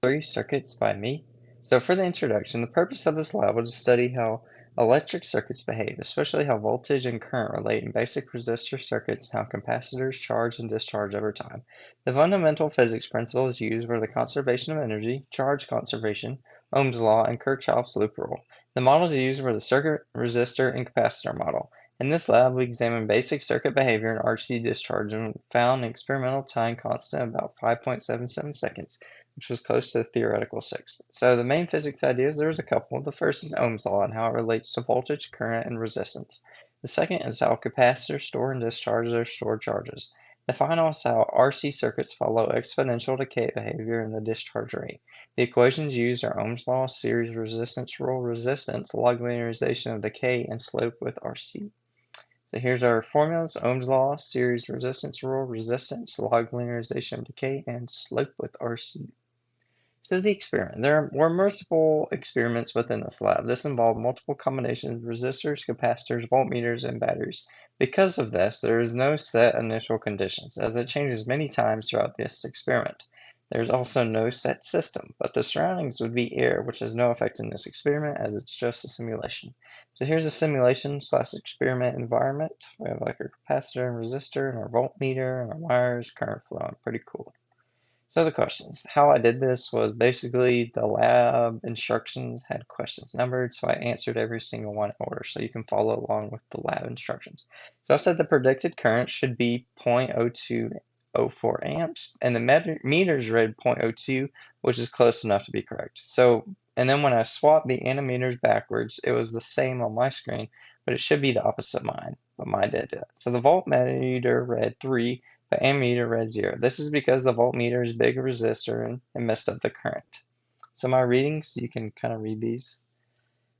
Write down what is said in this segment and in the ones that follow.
Three circuits by me. So for the introduction, the purpose of this lab was to study how electric circuits behave, especially how voltage and current relate in basic resistor circuits and how capacitors charge and discharge over time. The fundamental physics principles used were the conservation of energy, charge conservation, Ohm's law, and Kirchhoff's loop rule. The models used were the circuit, resistor, and capacitor model. In this lab, we examined basic circuit behavior in RC discharge and found an experimental time constant of about 5.77 seconds, which was close to the theoretical sixth. So the main physics ideas, there's a couple. The first is Ohm's law and how it relates to voltage, current, and resistance. The second is how capacitors store and discharge their stored charges. The final is how RC circuits follow exponential decay behavior in the discharge rate. The equations used are Ohm's law, series resistance rule, resistance, log linearization of decay, and slope with RC. So here's our formulas: Ohm's law, series resistance rule, resistance, log linearization of decay, and slope with RC. So the experiment. There were multiple experiments within this lab. This involved multiple combinations of resistors, capacitors, voltmeters, and batteries. Because of this, there is no set initial conditions, as it changes many times throughout this experiment. There's also no set system, but the surroundings would be air, which has no effect in this experiment as it's just a simulation. So here's a simulation / experiment environment. We have like our capacitor and resistor and our voltmeter and our wires, current flowing. Pretty cool. So the questions. How I did this was basically the lab instructions had questions numbered, so I answered every single one in order, so you can follow along with the lab instructions. So I said the predicted current should be 0.0204 amps, and the meters read 0.02, which is close enough to be correct. So, and then when I swapped the ammeters backwards, it was the same on my screen, but it should be the opposite mine, but mine did that. So the voltmeter read 3, but ammeter read 0. This is because the voltmeter is big resistor and messed up the current. So my readings, you can kind of read these.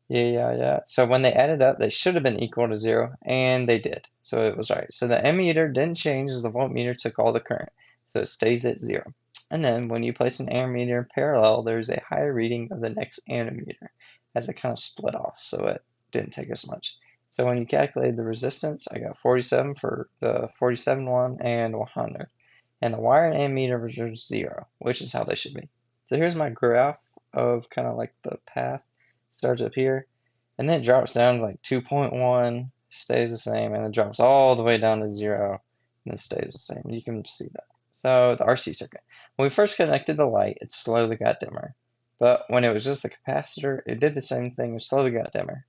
Yeah. So when they added up, they should have been equal to 0, and they did. So it was right. So the ammeter didn't change as the voltmeter took all the current. So it stays at 0. And then when you place an ammeter in parallel, there's a higher reading of the next ammeter as it kind of split off. So it didn't take as much. So when you calculate the resistance, I got 47 for the 47 one and 100. And the wire and ammeter are 0, which is how they should be. So here's my graph of kind of like the path. Starts up here, and then it drops down to like 2.1, stays the same, and it drops all the way down to 0, and then stays the same. You can see that. So the RC circuit. When we first connected the light, it slowly got dimmer. But when it was just the capacitor, it did the same thing, it slowly got dimmer.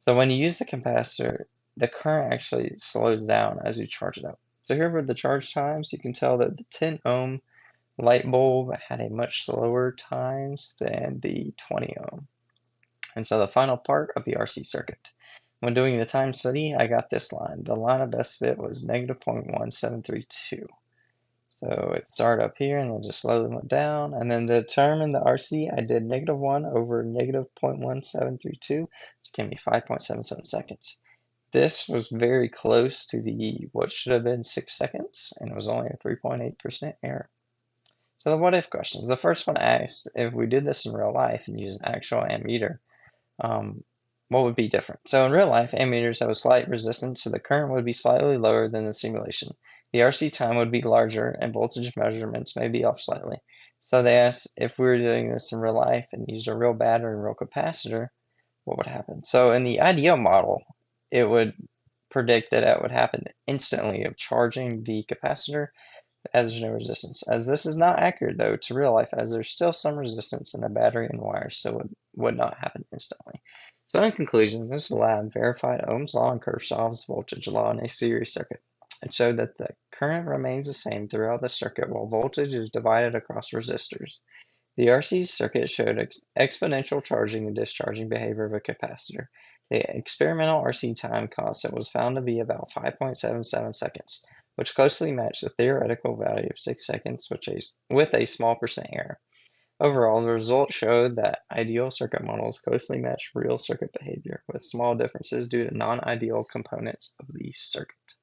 So when you use the capacitor, the current actually slows down as you charge it up. So here were the charge times. You can tell that the 10 ohm light bulb had a much slower times than the 20 ohm. And so the final part of the RC circuit. When doing the time study, I got this line. The line of best fit was negative 0.1732. So it started up here and then just slowly went down. And then to determine the RC, I did negative 1 over negative 0.1732, which gave me 5.77 seconds. This was very close to the what should have been 6 seconds, and it was only a 3.8% error. So the what if questions. The first one asked if we did this in real life and used an actual ammeter, what would be different? So in real life, ammeters have a slight resistance, so the current would be slightly lower than the simulation. The RC time would be larger, and voltage measurements may be off slightly. So they asked if we were doing this in real life and used a real battery and real capacitor, what would happen? So in the ideal model, it would predict that it would happen instantly of charging the capacitor as there's no resistance. As this is not accurate though to real life, as there's still some resistance in the battery and wires, so it would not happen instantly. So in conclusion, this lab verified Ohm's law and Kirchhoff's voltage law in a series circuit. It showed that the current remains the same throughout the circuit while voltage is divided across resistors. The RC circuit showed exponential charging and discharging behavior of a capacitor. The experimental RC time constant was found to be about 5.77 seconds, which closely matched the theoretical value of 6 seconds with a small percent error. Overall, the results showed that ideal circuit models closely match real circuit behavior, with small differences due to non-ideal components of the circuit.